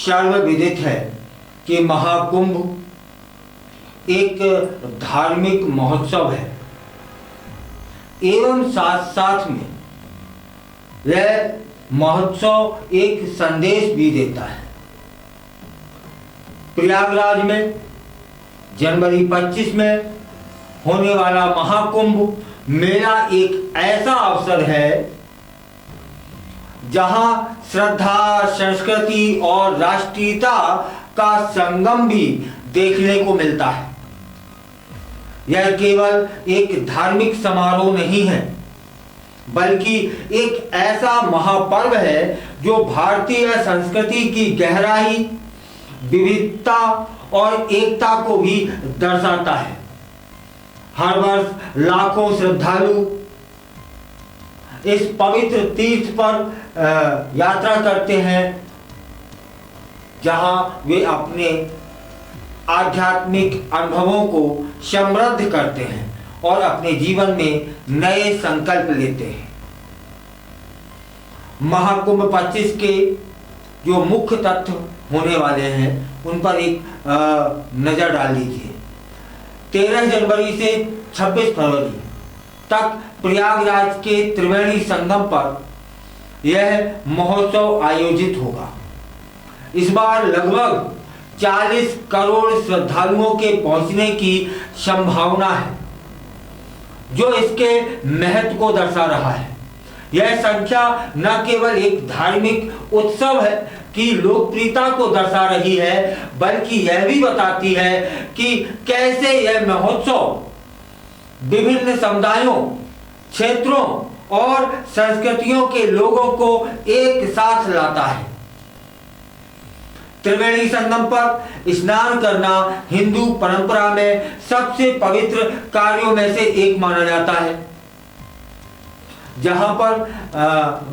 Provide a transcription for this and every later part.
सर्वविदित है कि महाकुंभ एक धार्मिक महोत्सव है एवं साथ साथ में यह महोत्सव एक संदेश भी देता है। प्रयागराज में जनवरी 25 में होने वाला महाकुंभ मेला एक ऐसा अवसर है जहां श्रद्धा, संस्कृति और राष्ट्रीयता का संगम भी देखने को मिलता है। यह केवल एक धार्मिक समारोह नहीं है, बल्कि एक ऐसा महापर्व है जो भारतीय संस्कृति की गहराई, विविधता और एकता को भी दर्शाता है। हर वर्ष लाखों श्रद्धालु इस पवित्र तीर्थ पर यात्रा करते हैं, जहां वे अपने आध्यात्मिक अनुभवों को समृद्ध करते हैं और अपने जीवन में नए संकल्प लेते हैं। महाकुंभ 25 के जो मुख्य तत्व होने वाले हैं उन पर एक नजर डाल लीजिए। 13 जनवरी से 26 फरवरी तक प्रयागराज के त्रिवेणी संगम पर यह महोत्सव आयोजित होगा। इस बार लगभग 40 करोड़ श्रद्धालुओं के पहुंचने की संभावना है, जो इसके महत्व को दर्शा रहा है। यह संख्या न केवल एक धार्मिक उत्सव है की लोकप्रियता को दर्शा रही है, बल्कि यह भी बताती है कि कैसे यह महोत्सव विभिन्न समुदायों, क्षेत्रों और संस्कृतियों के लोगों को एक साथ लाता है। त्रिवेणी संगम पर स्नान करना हिंदू परंपरा में सबसे पवित्र कार्यों में से एक माना जाता है, जहां पर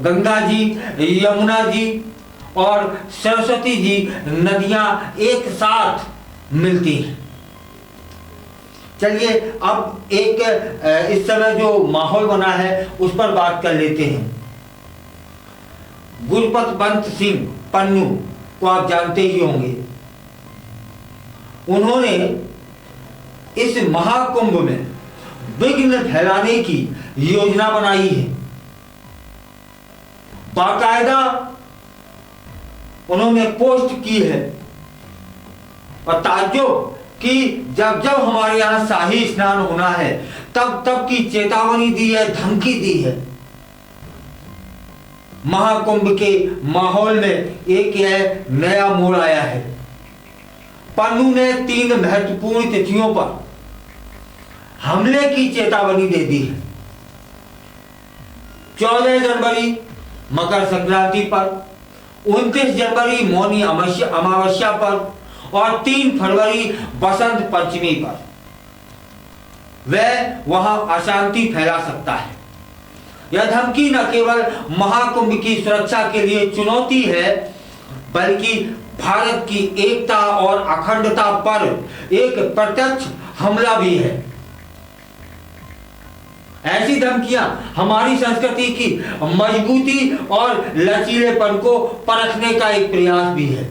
गंगा जी, यमुना जी और सरस्वती जी नदियां एक साथ मिलती हैं। चलिए अब एक इस समय जो माहौल बना है उस पर बात कर लेते हैं। गुरपतवंत सिंह पन्नू को आप जानते ही होंगे। उन्होंने इस महाकुंभ में विघ्न फैलाने की योजना बनाई है। बाकायदा उन्होंने पोस्ट की है और ताज्जुब कि जब जब हमारे यहां शाही स्नान होना है तब तब की चेतावनी दी है, धमकी दी है। महाकुंभ के माहौल में एक यह नया मोड़ आया है। पन्नू ने 3 महत्वपूर्ण तिथियों पर हमले की चेतावनी दे दी है। 14 जनवरी मकर संक्रांति पर, 29 जनवरी मौनी अमावस्या पर और 3 फरवरी बसंत पंचमी पर वह वहां अशांति फैला सकता है। यह धमकी न केवल महाकुंभ की सुरक्षा के लिए चुनौती है, बल्कि भारत की एकता और अखंडता पर एक प्रत्यक्ष हमला भी है। ऐसी धमकियां हमारी संस्कृति की मजबूती और लचीलेपन को परखने का एक प्रयास भी है।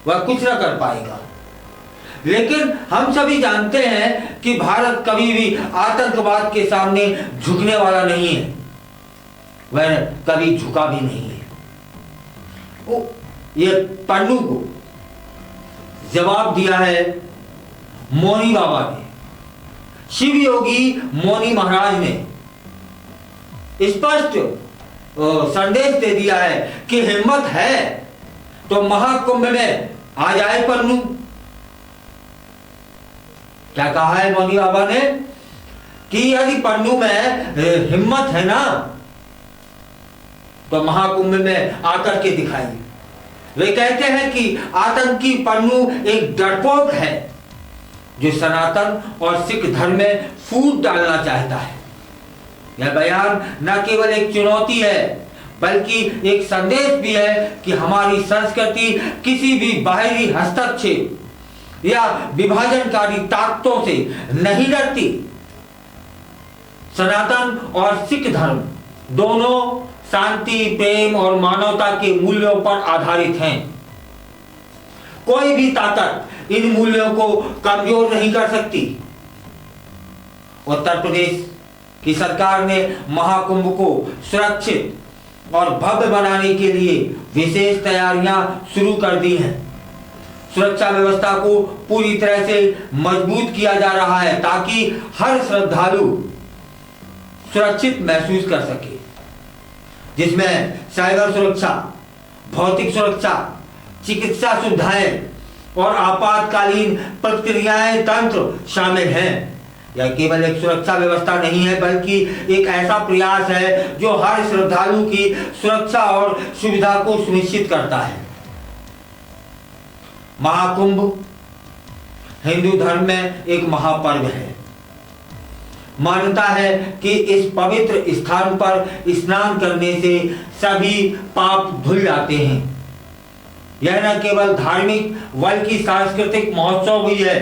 वह कुछ न कर पाएगा, लेकिन हम सभी जानते हैं कि भारत कभी भी आतंकवाद के सामने झुकने वाला नहीं है। वह कभी झुका भी नहीं है। ये पन्नू को जवाब दिया है मौनी बाबा ने। शिव योगी मौनी महाराज ने स्पष्ट संदेश दे दिया है कि हिम्मत है तो महाकुंभ में आ जाए पन्नू। क्या कहा है मौनी बाबा ने कि यदि पन्नू में हिम्मत है ना तो महाकुंभ में आकर के दिखाइए। वे कहते हैं कि आतंकी पन्नू एक डरपोक है जो सनातन और सिख धर्म में फूट डालना चाहता है। यह बयान न केवल एक चुनौती है, बल्कि एक संदेश भी है कि हमारी संस्कृति किसी भी बाहरी हस्तक्षेप या विभाजनकारी ताकतों से नहीं डरती। सनातन और सिख धर्म दोनों शांति, प्रेम और मानवता के मूल्यों पर आधारित हैं। कोई भी ताकत इन मूल्यों को कमजोर नहीं कर सकती। उत्तर प्रदेश की सरकार ने महाकुंभ को सुरक्षित और भव्य बनाने के लिए विशेष तैयारियां शुरू कर दी हैं। सुरक्षा व्यवस्था को पूरी तरह से मजबूत किया जा रहा है ताकि हर श्रद्धालु सुरक्षित महसूस कर सके, जिसमें साइबर सुरक्षा, भौतिक सुरक्षा, चिकित्सा सुविधाएं और आपातकालीन प्रतिक्रियाएं तंत्र शामिल हैं। यह केवल एक सुरक्षा व्यवस्था नहीं है, बल्कि एक ऐसा प्रयास है जो हर श्रद्धालु की सुरक्षा और सुविधा को सुनिश्चित करता है। महाकुंभ हिंदू धर्म में एक महापर्व है। मान्यता है कि इस पवित्र स्थान पर स्नान करने से सभी पाप धुल जाते हैं। यह न केवल धार्मिक बल्कि सांस्कृतिक महोत्सव भी है।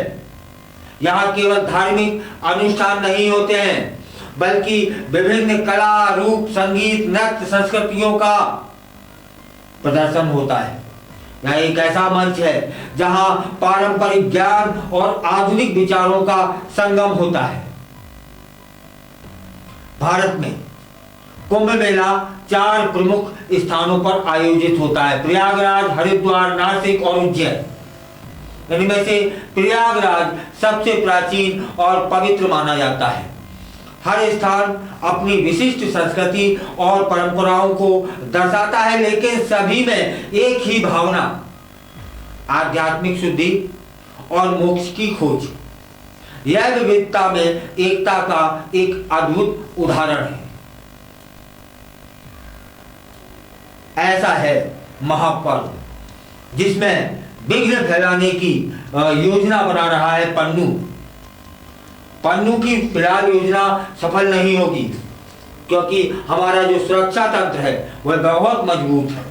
यहाँ केवल धार्मिक अनुष्ठान नहीं होते हैं, बल्कि विभिन्न कला, रूप, संगीत, नृत्य, संस्कृतियों का प्रदर्शन होता है। यह एक ऐसा मंच है जहां पारंपरिक ज्ञान और आधुनिक विचारों का संगम होता है। भारत में कुंभ मेला 4 प्रमुख स्थानों पर आयोजित होता है: प्रयागराज, हरिद्वार, नासिक और उज्जैन। इनमें से प्रयागराज सबसे प्राचीन और पवित्र माना जाता है। हर स्थान अपनी विशिष्ट संस्कृति और परंपराओं को दर्शाता है, लेकिन सभी में एक ही भावना, आध्यात्मिक शुद्धि और मोक्ष की खोज। यह विविधता में एकता का एक अद्भुत उदाहरण है। ऐसा है महापर्व जिसमें विघ्न फैलाने की योजना बना रहा है पन्नू। पन्नू की फिलहाल योजना सफल नहीं होगी, क्योंकि हमारा जो सुरक्षा तंत्र है वह बहुत मजबूत है।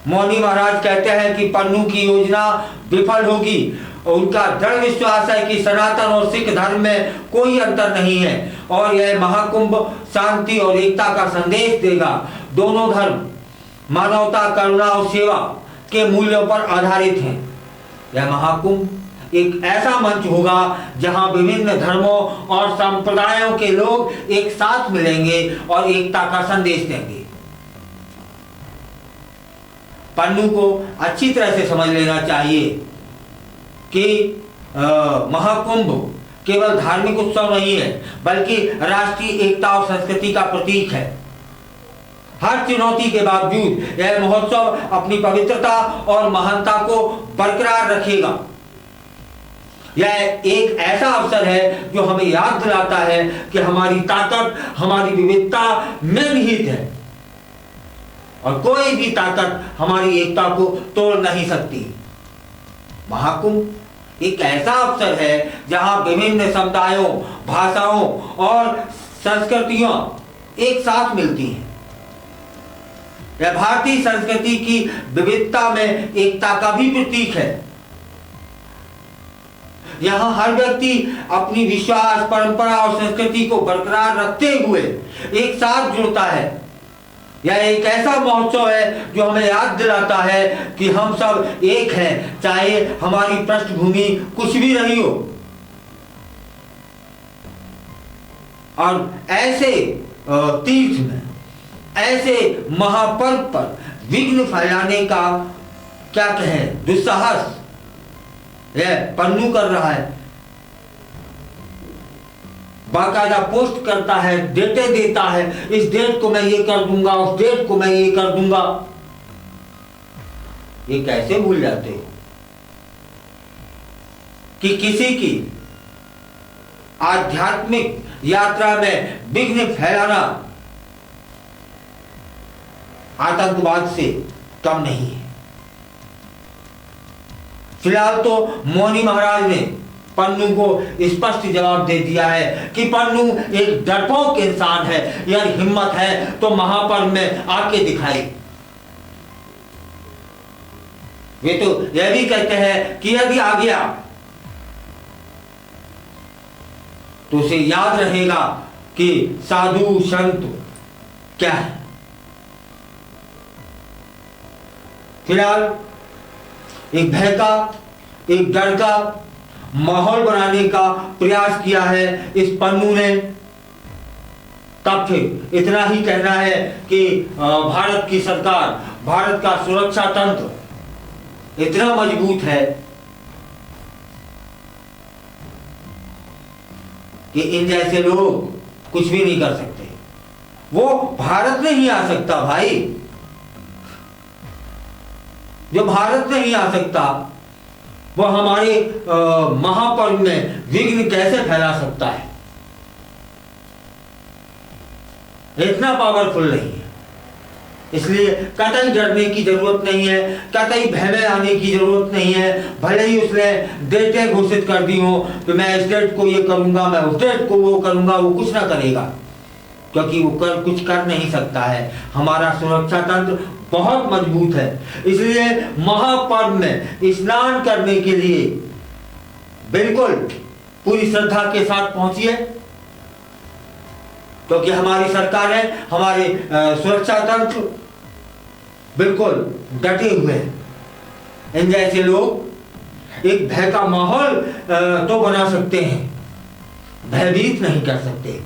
मौनी महाराज कहते हैं कि पन्नू की योजना विफल होगी। उनका दृढ़ विश्वास है कि सनातन और सिख धर्म में कोई अंतर नहीं है और यह महाकुंभ शांति और एकता का संदेश देगा। दोनों धर्म मानवता, करुणा और सेवा के मूल्यों पर आधारित हैं। यह महाकुंभ एक ऐसा मंच होगा जहां विभिन्न धर्मों और संप्रदायों के लोग एक साथ मिलेंगे और एकता का संदेश देंगे। पन्नू को अच्छी तरह से समझ लेना चाहिए कि महाकुंभ केवल धार्मिक उत्सव नहीं है, बल्कि राष्ट्रीय एकता और संस्कृति का प्रतीक है। हर चुनौती के बावजूद यह महोत्सव अपनी पवित्रता और महानता को बरकरार रखेगा। यह एक ऐसा अवसर है जो हमें याद दिलाता है कि हमारी ताकत हमारी विविधता में निहित है और कोई भी ताकत हमारी एकता को तोड़ नहीं सकती। महाकुंभ एक ऐसा अवसर है जहां विभिन्न समुदायों, भाषाओं और संस्कृतियों एक साथ मिलती हैं। यह भारतीय संस्कृति की विविधता में एकता का भी प्रतीक है। यहाँ हर व्यक्ति अपनी विश्वास, परंपरा और संस्कृति को बरकरार रखते हुए एक साथ जुड़ता है। यह एक ऐसा महोत्सव है जो हमें याद दिलाता है कि हम सब एक हैं, चाहे हमारी पृष्ठभूमि कुछ भी रही हो। और ऐसे तीर्थ में, ऐसे महापर्व पर विघ्न फैलाने का क्या कहें दुस्साहस यह पन्नू कर रहा है। बाकायदा पोस्ट करता है, डेटे देता है, इस डेट को मैं ये कर दूंगा, उस डेट को मैं ये कर दूंगा। ये कैसे भूल जाते हो कि किसी की आध्यात्मिक यात्रा में विघ्न फैलाना आतंकवाद से कम नहीं है। फिलहाल तो मौनी महाराज ने पन्नू को स्पष्ट जवाब दे दिया है कि पन्नू एक डरपोक इंसान है, यार हिम्मत है तो महापर्व में आके दिखाई। वे तो यह भी कहते हैं कि यदि आ गया तो उसे याद रहेगा कि साधु संत क्या है। फिलहाल एक भय का, एक डर का माहौल बनाने का प्रयास किया है इस पन्नू ने। तब फिर इतना ही कहना है कि भारत की सरकार, भारत का सुरक्षा तंत्र इतना मजबूत है कि इन जैसे लोग कुछ भी नहीं कर सकते। वो भारत नहीं आ सकता भाई, जो भारत नहीं आ सकता वो हमारे महापर्व में विघ्न कैसे फैला सकता है? इतना पावरफुल नहीं है। इसलिए कतई डरने की जरूरत नहीं है, कतई भय में आने की जरूरत नहीं है। भले ही उसने डेटें घोषित कर दी हो कि मैं इस डेट को ये करूंगा, मैं उस डेट को वो करूंगा, वो कुछ ना करेगा, क्योंकि वो कुछ कर नहीं सकता है। हमारा सुरक्षा तंत्र बहुत मजबूत है। इसलिए महापर्व में स्नान करने के लिए बिल्कुल पूरी श्रद्धा के साथ पहुंचिए, क्योंकि हमारी सरकार है, हमारे सुरक्षा तंत्र बिल्कुल डटे हुए हैं। इन जैसे लोग एक भय का माहौल तो बना सकते हैं, भयभीत नहीं कर सकते।